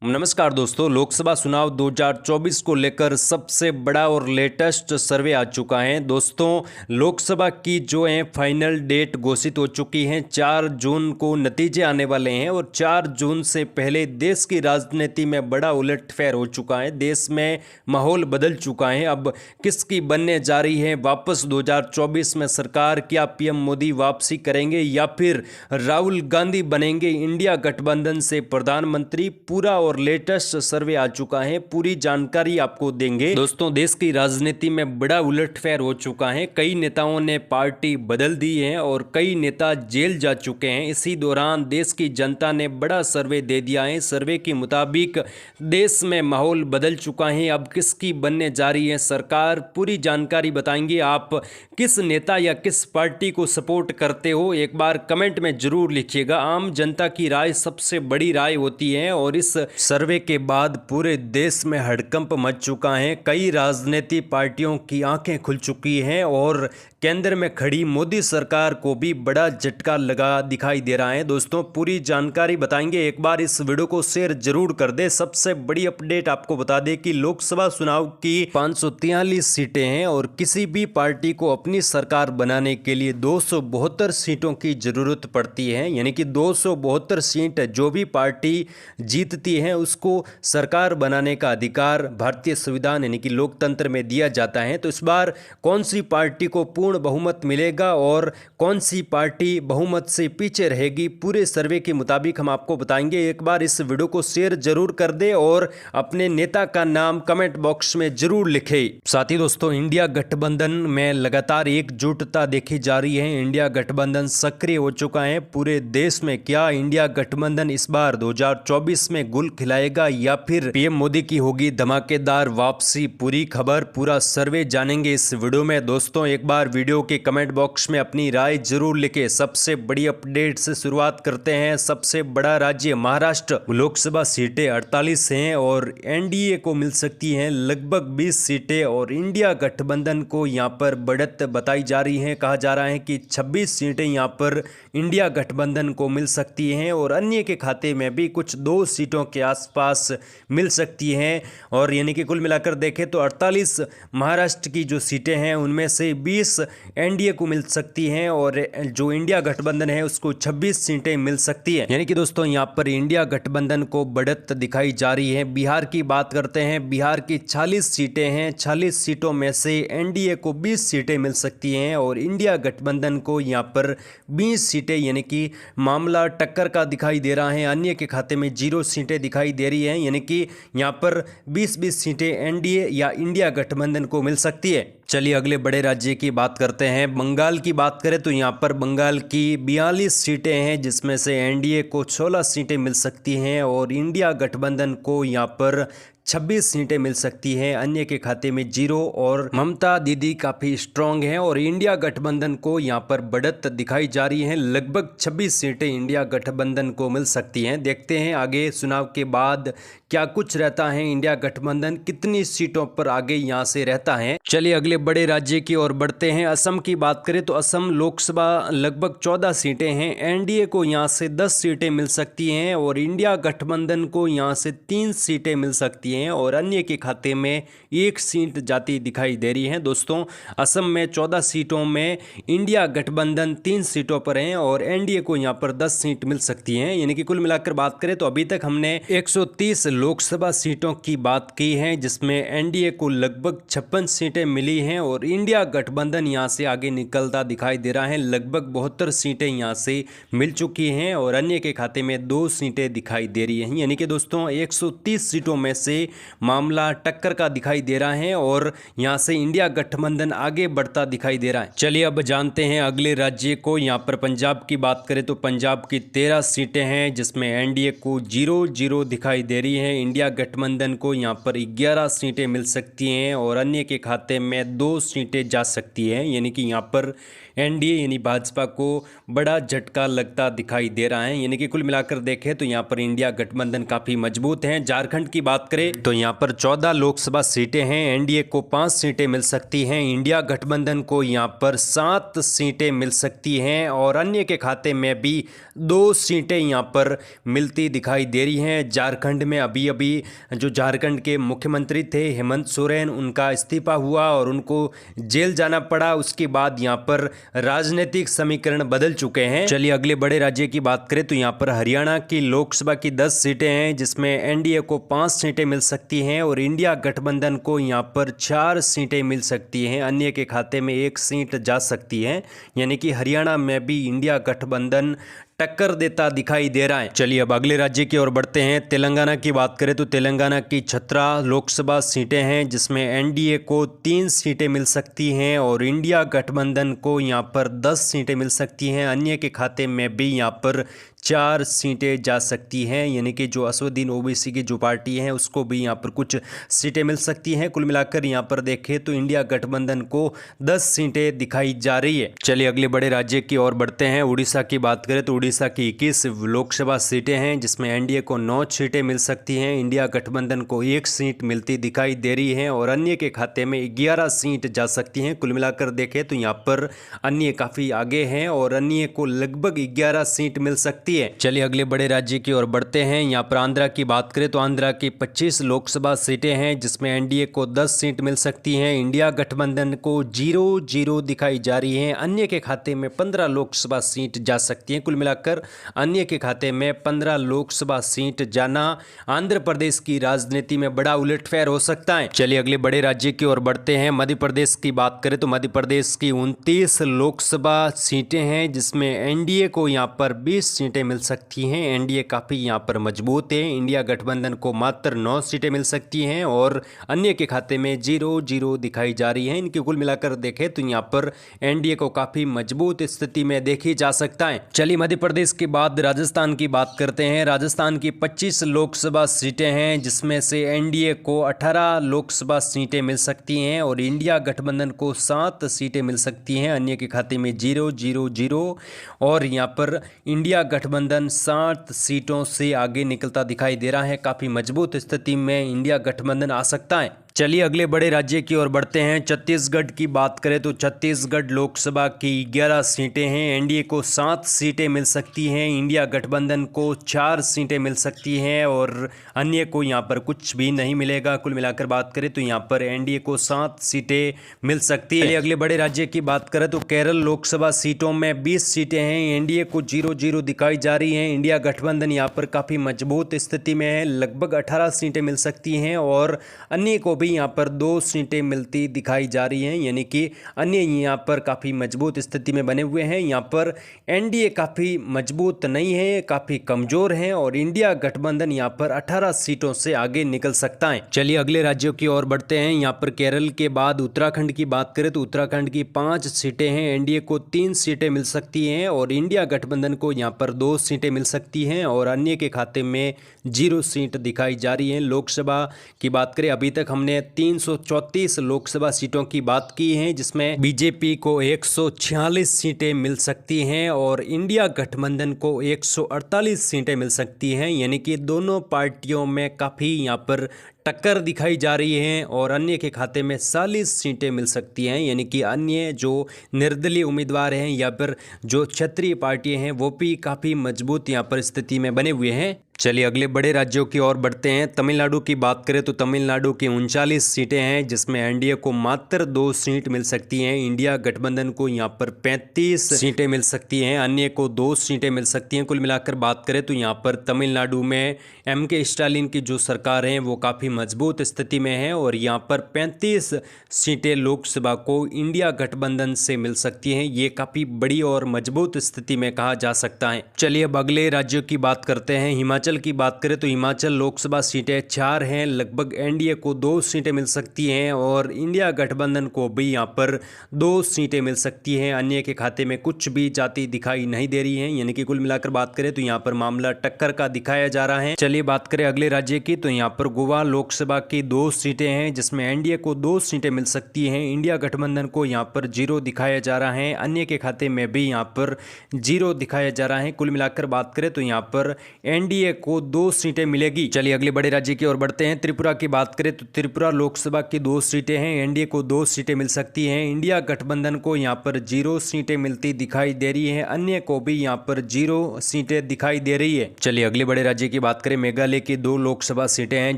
नमस्कार दोस्तों, लोकसभा चुनाव 2024 को लेकर सबसे बड़ा और लेटेस्ट सर्वे आ चुका है। दोस्तों, लोकसभा की जो है फाइनल डेट घोषित हो चुकी है। 4 जून को नतीजे आने वाले हैं और 4 जून से पहले देश की राजनीति में बड़ा उलटफेर हो चुका है। देश में माहौल बदल चुका है। अब किसकी बनने जा रही है वापस 2024 में सरकार? क्या पीएम मोदी वापसी करेंगे या फिर राहुल गांधी बनेंगे इंडिया गठबंधन से प्रधानमंत्री? पूरा और लेटेस्ट सर्वे आ चुका है, पूरी जानकारी आपको देंगे। दोस्तों, देश की राजनीति में बड़ा उलटफेर हो चुका है। कई नेताओं ने पार्टी बदल दी है और कई नेता जेल जा चुके हैं। इसी दौरान देश की जनता ने बड़ा सर्वे दे दिया है। सर्वे के मुताबिक देश में माहौल बदल चुका है। अब किसकी बनने जा रही है सरकार, पूरी जानकारी बताएंगे। आप किस नेता या किस पार्टी को सपोर्ट करते हो, एक बार कमेंट में जरूर लिखिएगा। आम जनता की राय सबसे बड़ी राय होती है और इस सर्वे के बाद पूरे देश में हड़कंप मच चुका है। कई राजनीति पार्टियों की आंखें खुल चुकी हैं और केंद्र में खड़ी मोदी सरकार को भी बड़ा झटका लगा दिखाई दे रहा है। दोस्तों, पूरी जानकारी बताएंगे। एक बार इस वीडियो को शेयर जरूर कर दे। सबसे बड़ी अपडेट आपको बता दें कि लोकसभा चुनाव की 543 सीटें हैं और किसी भी पार्टी को अपनी सरकार बनाने के लिए 272 सीटों की जरूरत पड़ती है। यानी कि 272 सीट जो भी पार्टी जीतती है उसको सरकार बनाने का अधिकार भारतीय संविधान यानी कि लोकतंत्र में दिया जाता है। तो इस बार कौन सी पार्टी को पूर्ण बहुमत मिलेगा और कौन सी पार्टी बहुमत से पीछे रहेगी, पूरे सर्वे के मुताबिक हम आपको बताएंगे। एक बार इस वीडियो को शेयर जरूर कर दे और अपने नेता का नाम कमेंट बॉक्स में जरूर लिखे। साथ ही दोस्तों, इंडिया गठबंधन में लगातार एकजुटता देखी जा रही है। इंडिया गठबंधन सक्रिय हो चुका है पूरे देश में। क्या इंडिया गठबंधन इस बार 2024 में गुल खिलाएगा या फिर पीएम मोदी की होगी धमाकेदार वापसी? पूरी खबर, पूरा सर्वे जानेंगे इस वीडियो में। दोस्तों, एक बार वीडियो के कमेंट बॉक्स में अपनी राय जरूर लिखे। सबसे बड़ी अपडेट से शुरुआत करते हैं। सबसे बड़ा राज्य महाराष्ट्र, लोकसभा सीटें 48 हैं और एनडीए को मिल सकती हैं लगभग 20 सीटें और इंडिया गठबंधन को यहां पर बढ़त बताई जा रही है। कहा जा रहा है कि 26 सीटें यहां पर इंडिया गठबंधन को मिल सकती हैं और अन्य के खाते में भी कुछ 2 सीटों के आसपास मिल सकती हैं। और यानी कि कुल मिलाकर देखें तो 48 महाराष्ट्र की जो सीटें हैं उनमें से 20 एनडीए को मिल सकती हैं और जो इंडिया गठबंधन है उसको 26 सीटें मिल सकती हैं। यानी कि दोस्तों, यहां पर इंडिया गठबंधन को बढ़त दिखाई जा रही है। बिहार की बात करते हैं। बिहार की 40 सीटें हैं। 40 सीटों में से एनडीए को 20 सीटें मिल सकती हैं और इंडिया गठबंधन को यहां पर 20 सीटें, यानी कि मामला टक्कर का दिखाई दे रहा है। अन्य के खाते में 0 सीटें दिखाई दे रही हैं। यानी कि यहां पर 20-20 सीटें एनडीए या इंडिया गठबंधन को मिल सकती है। चलिए अगले बड़े राज्य की बात करते हैं। बंगाल की बात करें तो यहाँ पर बंगाल की 42 सीटें हैं जिसमें से एनडीए को 16 सीटें मिल सकती हैं और इंडिया गठबंधन को यहाँ पर 26 सीटें मिल सकती हैं। अन्य के खाते में 0 और ममता दीदी काफ़ी स्ट्रांग हैं और इंडिया गठबंधन को यहाँ पर बढ़त दिखाई जा रही है। लगभग 26 सीटें इंडिया गठबंधन को मिल सकती हैं। देखते हैं आगे चुनाव के बाद क्या कुछ रहता है। इंडिया गठबंधन कितनी सीटों पर आगे यहाँ से रहता है। चलिए अगले बड़े राज्य की ओर बढ़ते हैं। असम की बात करें तो असम लोकसभा लगभग 14 सीटें हैं। एनडीए को यहाँ से 10 सीटें मिल सकती हैं और इंडिया गठबंधन को यहाँ से 3 सीटें मिल सकती हैं और अन्य के खाते में 1 सीट जाती दिखाई दे रही है। दोस्तों, असम में 14 सीटों में इंडिया गठबंधन 3 सीटों पर है और एनडीए को यहाँ पर 10 सीट मिल सकती हैं। यानी कि कुल मिलाकर बात करें तो अभी तक हमने 130 लोकसभा सीटों की बात की है जिसमें एनडीए को लगभग 56 सीटें मिली हैं और इंडिया गठबंधन यहाँ से आगे निकलता दिखाई दे रहा है। लगभग 72 सीटें यहाँ से मिल चुकी हैं और अन्य के खाते में 2 सीटें दिखाई दे रही हैं। यानी कि दोस्तों, 130 सीटों में से मामला टक्कर का दिखाई दे रहा है और यहां से इंडिया गठबंधन आगे बढ़ता दिखाई दे रहा है। चलिए अब जानते हैं अगले राज्य को। यहां पर पंजाब की बात करें तो पंजाब की 13 सीटें हैं जिसमें एनडीए को 0-0 दिखाई दे रही है। इंडिया गठबंधन को यहां पर 11 सीटें मिल सकती हैं और अन्य के खाते में 2 सीटें जा सकती हैं। यानी कि यहां पर एनडीए यानी भाजपा को बड़ा झटका लगता दिखाई दे रहा है। यानी कि कुल मिलाकर देखें तो यहाँ पर इंडिया गठबंधन काफ़ी मजबूत है। झारखंड की बात करें तो यहाँ पर 14 लोकसभा सीटें हैं, एनडीए को 5 सीटें मिल सकती हैं, इंडिया गठबंधन को यहाँ पर 7 सीटें मिल सकती हैं और अन्य के खाते में भी 2 सीटें यहाँ पर मिलती दिखाई दे रही हैं। झारखंड में अभी अभी जो झारखंड के मुख्यमंत्री थे हेमंत सोरेन, उनका इस्तीफा हुआ और उनको जेल जाना पड़ा। उसके बाद यहाँ पर राजनीतिक समीकरण बदल चुके हैं। चलिए अगले बड़े राज्य की बात करें तो यहाँ पर हरियाणा की लोकसभा की 10 सीटें हैं, जिसमें एनडीए को 5 सीटें मिल सकती हैं और इंडिया गठबंधन को यहाँ पर 4 सीटें मिल सकती हैं, अन्य के खाते में 1 सीट जा सकती है। यानी कि हरियाणा में भी इंडिया गठबंधन टक्कर देता दिखाई दे रहा है। चलिए अब अगले राज्य की ओर बढ़ते हैं। तेलंगाना की बात करें तो तेलंगाना की 17 लोकसभा सीटें हैं, जिसमें एनडीए को 3 सीटें मिल सकती हैं और इंडिया गठबंधन को यहाँ पर 10 सीटें मिल सकती हैं, अन्य के खाते में भी यहाँ पर 4 सीटें जा सकती हैं। यानी कि जो असदुद्दीन ओवैसी की जो पार्टी है उसको भी यहाँ पर कुछ सीटें मिल सकती हैं। कुल मिलाकर यहाँ पर देखें तो इंडिया गठबंधन को 10 सीटें दिखाई जा रही है। चलिए अगले बड़े राज्य की ओर बढ़ते हैं। उड़ीसा की बात करें तो उड़ीसा की 21 लोकसभा सीटें हैं, जिसमें एनडीए को 9 सीटें मिल सकती हैं, इंडिया गठबंधन को 1 सीट मिलती दिखाई दे रही है और अन्य के खाते में 11 सीट जा सकती हैं। कुल मिलाकर देखें तो यहाँ पर अन्य काफ़ी आगे हैं और अन्य को लगभग 11 सीट मिल सकती है। चलिए अगले बड़े राज्य की ओर बढ़ते हैं। यहाँ पर आंध्रा की बात करें तो आंध्रा की 25 लोकसभा सीटें हैं, जिसमें एनडीए को 10 सीट मिल सकती हैं, इंडिया गठबंधन को 0-0 दिखाई जा रही है, अन्य के खाते में 15 लोकसभा सीट जा सकती हैं। कुल मिलाकर अन्य के खाते में 15 लोकसभा सीट जाना आंध्र प्रदेश की राजनीति में बड़ा उलटफेर हो सकता है। चलिए अगले बड़े राज्य की ओर बढ़ते हैं। मध्य प्रदेश की बात करें तो मध्य प्रदेश की 29 लोकसभा सीटें हैं, जिसमें एनडीए को यहाँ पर 20 सीटें मिल सकती हैं। एनडीए काफ़ी यहाँ पर मजबूत है, इंडिया गठबंधन को मात्र 9 सीटें मिल सकती हैं और अन्य के खाते में 0-0 दिखाई जा रही हैं। इनकी कुल मिलाकर देखें तो यहाँ पर एनडीए को काफ़ी मजबूत स्थिति में देखी जा सकता है। चलिए मध्य प्रदेश के बाद राजस्थान की बात करते हैं। राजस्थान की 25 लोकसभा सीटें हैं, जिसमें से एनडीए को 18 लोकसभा सीटें मिल सकती हैं और इंडिया गठबंधन को 7 सीटें मिल सकती हैं, अन्य के खाते में 0-0-0 और यहाँ पर इंडिया गठबंधन 7 सीटों से आगे निकलता दिखाई दे रहा है। काफ़ी मजबूत स्थिति में इंडिया गठबंधन आ सकता है। चलिए अगले बड़े राज्य की ओर बढ़ते हैं। छत्तीसगढ़ की बात करें तो छत्तीसगढ़ लोकसभा की 11 सीटें हैं, एनडीए को 7 सीटें मिल सकती हैं, इंडिया गठबंधन को 4 सीटें मिल सकती हैं और अन्य को यहाँ पर कुछ भी नहीं मिलेगा। कुल मिलाकर बात करें तो यहाँ पर एनडीए को 7 सीटें मिल सकती है। अगले बड़े राज्य की बात करें तो केरल लोकसभा सीटों में 20 सीटें हैं, एनडीए को 0-0 दिखाई जा रही हैं, इंडिया गठबंधन यहाँ पर काफ़ी मजबूत स्थिति में है, लगभग 18 सीटें मिल सकती हैं और अन्य को भी यहाँ पर 2 सीटें मिलती दिखाई जा रही हैं। यानी कि अन्य यहाँ पर काफ़ी मजबूत स्थिति में बने हुए हैं। यहाँ पर एनडीए काफ़ी मजबूत नहीं है, काफ़ी कमज़ोर है और इंडिया गठबंधन यहाँ पर 18 सीटों से आगे निकल सकता है। चलिए अगले राज्यों की ओर बढ़ते हैं। यहाँ पर केरल के बाद उत्तराखंड की बात करें तो उत्तराखंड की 5 सीटें हैं, एनडीए को 3 सीटें मिल सकती हैं और इंडिया गठबंधन को यहाँ पर 2 सीटें मिल सकती हैं और अन्य के खाते में 0 सीट दिखाई जा रही है। लोकसभा की बात करें, अभी तक हमने 334 लोकसभा सीटों की बात की है, जिसमें बीजेपी को 146 सीटें मिल सकती हैं और इंडिया गठबंधन को 148 सीटें मिल सकती हैं। यानी कि दोनों पार्टियों में काफ़ी यहाँ पर टक्कर दिखाई जा रही है और अन्य के खाते में 40 सीटें मिल सकती हैं। यानी कि अन्य जो निर्दलीय उम्मीदवार हैं या फिर जो क्षेत्रीय पार्टियां हैं वो भी काफ़ी मजबूत यहाँ पर स्थिति में बने हुए हैं। चलिए अगले बड़े राज्यों की ओर बढ़ते हैं। तमिलनाडु की बात करें तो तमिलनाडु की 39 सीटें हैं, जिसमें एनडीए को मात्र 2 सीट मिल सकती हैं, इंडिया गठबंधन को यहाँ पर 35 सीटें मिल सकती हैं, अन्य को 2 सीटें मिल सकती हैं। कुल मिलाकर बात करें तो यहाँ पर तमिलनाडु में एमके स्टालिन की जो सरकार है वो काफ़ी मजबूत स्थिति में है और यहाँ पर 35 सीटें लोकसभा को इंडिया गठबंधन से मिल सकती हैं। ये काफ़ी बड़ी और मजबूत स्थिति में कहा जा सकता है। चलिए अब अगले राज्यों की बात करते हैं। हिमाचल की बात करें तो हिमाचल लोकसभा सीटें 4 हैं, लगभग एनडीए को 2 सीटें मिल सकती हैं और इंडिया गठबंधन को भी यहाँ पर 2 सीटें मिल सकती हैं, अन्य के खाते में कुछ भी जाती दिखाई नहीं दे रही है। यानी कि कुल मिलाकर बात करें तो यहाँ पर मामला टक्कर का दिखाया जा रहा है। चलिए बात करें अगले राज्य की तो यहाँ पर गोवा लोकसभा की 2 सीटें हैं जिसमें एनडीए को 2 सीटें मिल सकती हैं। इंडिया गठबंधन को यहाँ पर 0 दिखाया जा रहा है, अन्य के खाते में भी यहाँ पर 0 दिखाया जा रहा है। कुल मिलाकर बात करें तो यहाँ पर एनडीए को 2 सीटें मिलेगी। चलिए अगले बड़े राज्य की ओर बढ़ते हैं। त्रिपुरा की बात करें तो त्रिपुरा लोकसभा की 2 सीटें हैं, एनडीए को 2 सीटें मिल सकती हैं। इंडिया गठबंधन को यहाँ पर 0 सीटें मिलती दिखाई दे रही है, अन्य को भी यहाँ पर 0 सीटें दिखाई दे रही है। चलिए अगले बड़े राज्य की बात करें। मेघालय की 2 लोकसभा सीटें हैं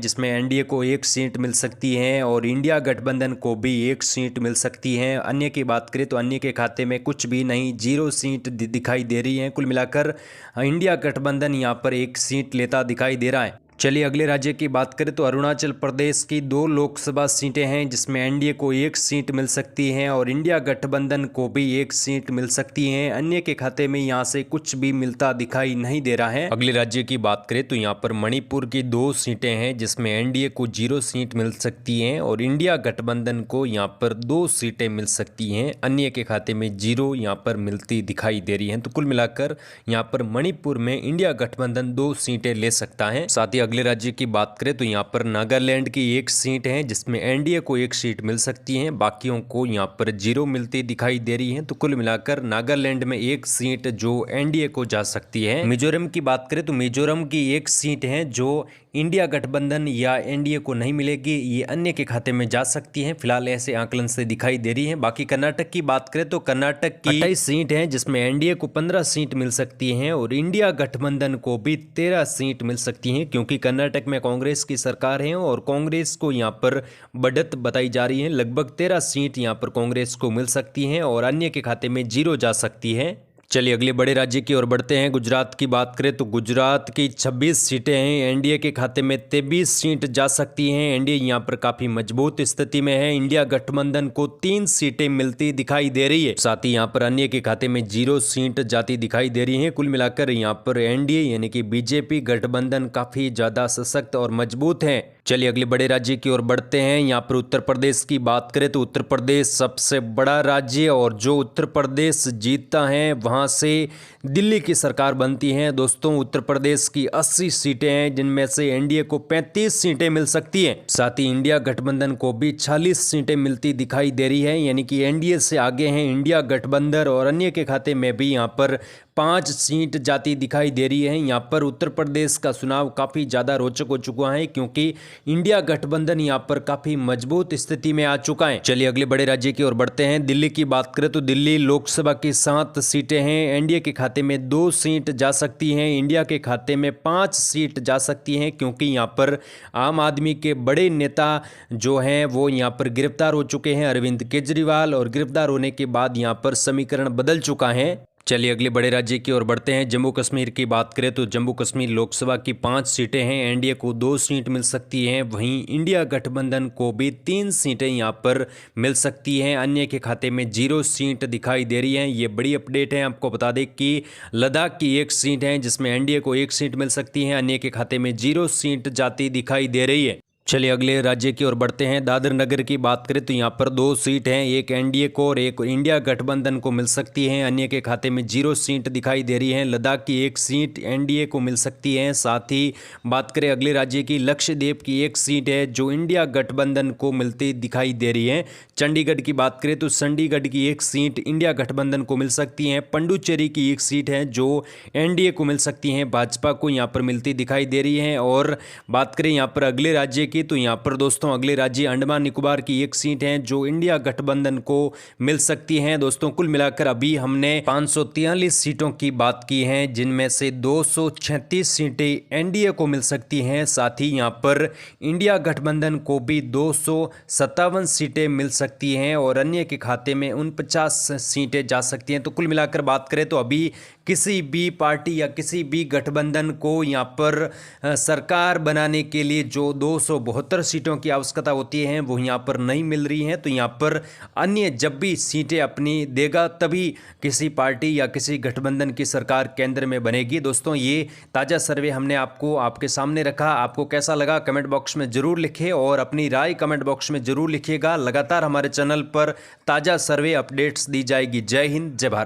जिसमें एनडीए को 1 सीट मिल सकती है और इंडिया गठबंधन को भी 1 सीट मिल सकती है। अन्य की बात करें तो अन्य के खाते में कुछ भी नहीं, 0 सीट दिखाई दे रही है। कुल मिलाकर इंडिया गठबंधन यहाँ पर 1 सीट लेता दिखाई दे रहा है। चलिए अगले राज्य की बात करें तो अरुणाचल प्रदेश की 2 लोकसभा सीटें हैं जिसमें एनडीए को 1 सीट मिल सकती है और इंडिया गठबंधन को भी 1 सीट मिल सकती है। अन्य के खाते में यहाँ से कुछ भी मिलता दिखाई नहीं दे रहा है। अगले राज्य की बात करें तो यहाँ पर मणिपुर की 2 सीटें हैं जिसमें एनडीए को 0 सीट मिल सकती है और इंडिया गठबंधन को यहाँ पर 2 सीटें मिल सकती हैं। अन्य के खाते में 0 यहाँ पर मिलती दिखाई दे रही है। तो कुल मिलाकर यहाँ पर मणिपुर में इंडिया गठबंधन 2 सीटें ले सकता है। साथ ही अगले राज्य की बात करें तो यहाँ पर नागालैंड की 1 सीट है जिसमें एनडीए को 1 सीट मिल सकती है, बाकियों को यहाँ पर 0 मिलती दिखाई दे रही है। तो कुल मिलाकर नागालैंड में 1 सीट जो एनडीए को जा सकती है। मिजोरम की बात करें तो मिजोरम की 1 सीट है जो इंडिया गठबंधन या एनडीए को नहीं मिलेगी, ये अन्य के खाते में जा सकती है। फिलहाल ऐसे आकलन से दिखाई दे रही है। बाकी कर्नाटक की बात करें तो कर्नाटक की 28 सीट है जिसमें एनडीए को 15 सीट मिल सकती हैं और इंडिया गठबंधन को भी 13 सीट मिल सकती हैं, क्योंकि कर्नाटक में कांग्रेस की सरकार है और कांग्रेस को यहाँ पर बढ़त बताई जा रही है। लगभग 13 सीट यहाँ पर कांग्रेस को मिल सकती हैं और अन्य के खाते में 0 जा सकती है। चलिए अगले बड़े राज्य की ओर बढ़ते हैं। गुजरात की बात करें तो गुजरात की 26 सीटें हैं, एनडीए के खाते में 23 सीट जा सकती हैं। एनडीए यहाँ पर काफ़ी मजबूत स्थिति में है। इंडिया गठबंधन को 3 सीटें मिलती दिखाई दे रही है। साथ ही यहाँ पर अन्य के खाते में 0 सीट जाती दिखाई दे रही है। कुल मिलाकर यहाँ पर एनडीए यानी कि बीजेपी गठबंधन काफ़ी ज़्यादा सशक्त और मजबूत है। चलिए अगले बड़े राज्य की ओर बढ़ते हैं। यहाँ पर उत्तर प्रदेश की बात करें तो उत्तर प्रदेश सबसे बड़ा राज्य और जो उत्तर प्रदेश जीतता है वहाँ से दिल्ली की सरकार बनती है। दोस्तों उत्तर प्रदेश की 80 सीटें हैं जिनमें से एनडीए को 35 सीटें मिल सकती हैं। साथ ही इंडिया गठबंधन को भी 40 सीटें मिलती दिखाई दे रही है, यानी कि एनडीए से आगे हैं इंडिया गठबंधन और अन्य के खाते में भी यहाँ पर 5 सीट जाती दिखाई दे रही है। यहाँ पर उत्तर प्रदेश का चुनाव काफ़ी ज़्यादा रोचक हो चुका है क्योंकि इंडिया गठबंधन यहाँ पर काफ़ी मजबूत स्थिति में आ चुका है। चलिए अगले बड़े राज्य की ओर बढ़ते हैं। दिल्ली की बात करें तो दिल्ली लोकसभा की 7 सीटें हैं, एनडीए के खाते में 2 सीट जा सकती हैं, इंडिया के खाते में 5 सीट जा सकती हैं, क्योंकि यहाँ पर आम आदमी के बड़े नेता जो हैं वो यहाँ पर गिरफ्तार हो चुके हैं, अरविंद केजरीवाल, और गिरफ्तार होने के बाद यहाँ पर समीकरण बदल चुका है। चलिए अगले बड़े राज्य की ओर बढ़ते हैं। जम्मू कश्मीर की बात करें तो जम्मू कश्मीर लोकसभा की 5 सीटें हैं, एनडीए को 2 सीट मिल सकती हैं, वहीं इंडिया गठबंधन को भी 3 सीटें यहां पर मिल सकती हैं। अन्य के खाते में 0 सीट दिखाई दे रही हैं। ये बड़ी अपडेट है। आपको बता दें कि लद्दाख की 1 सीट है जिसमें एनडीए को 1 सीट मिल सकती है, अन्य के खाते में 0 सीट जाती दिखाई दे रही है। चलिए अगले राज्य की ओर बढ़ते हैं। दादर नगर की बात करें तो यहाँ पर 2 सीट हैं, एक एनडीए को और एक इंडिया गठबंधन को मिल सकती है, अन्य के खाते में 0 सीट दिखाई दे रही है। लद्दाख की 1 सीट एनडीए को मिल सकती है। साथ ही बात करें अगले राज्य की, लक्षद्वीप की 1 सीट है जो इंडिया गठबंधन को मिलती दिखाई दे रही है। चंडीगढ़ की बात करें तो चंडीगढ़ की 1 सीट इंडिया गठबंधन को मिल सकती है। पंडुचेरी की 1 सीट है जो एनडीए को मिल सकती है, भाजपा को यहाँ पर मिलती दिखाई दे रही है। और बात करें यहाँ पर अगले राज्य तो यहाँ पर दोस्तों अगले राज्य अंडमान निकोबार की 1 सीट है जो इंडिया गठबंधन को मिल सकती है। दोस्तों कुल मिलाकर अभी हमने 543 सीटों की बात की है, जिनमें से 236 सीटें एनडीए को मिल सकती हैं। साथ ही यहाँ पर इंडिया गठबंधन को भी 257 सीटें मिल सकती हैं और अन्य के खाते में 49 सीटें जा सकती हैं। तो कुल मिलाकर बात करें तो अभी किसी भी पार्टी या किसी भी गठबंधन को यहाँ पर सरकार बनाने के लिए जो 272 सीटों की आवश्यकता होती है वो यहाँ पर नहीं मिल रही हैं। तो यहाँ पर अन्य जब भी सीटें अपनी देगा तभी किसी पार्टी या किसी गठबंधन की सरकार केंद्र में बनेगी। दोस्तों ये ताज़ा सर्वे हमने आपके सामने रखा। आपको कैसा लगा कमेंट बॉक्स में ज़रूर लिखें और अपनी राय कमेंट बॉक्स में ज़रूर लिखिएगा। लगातार हमारे चैनल पर ताज़ा सर्वे अपडेट्स दी जाएगी। जय हिंद, जय भारत।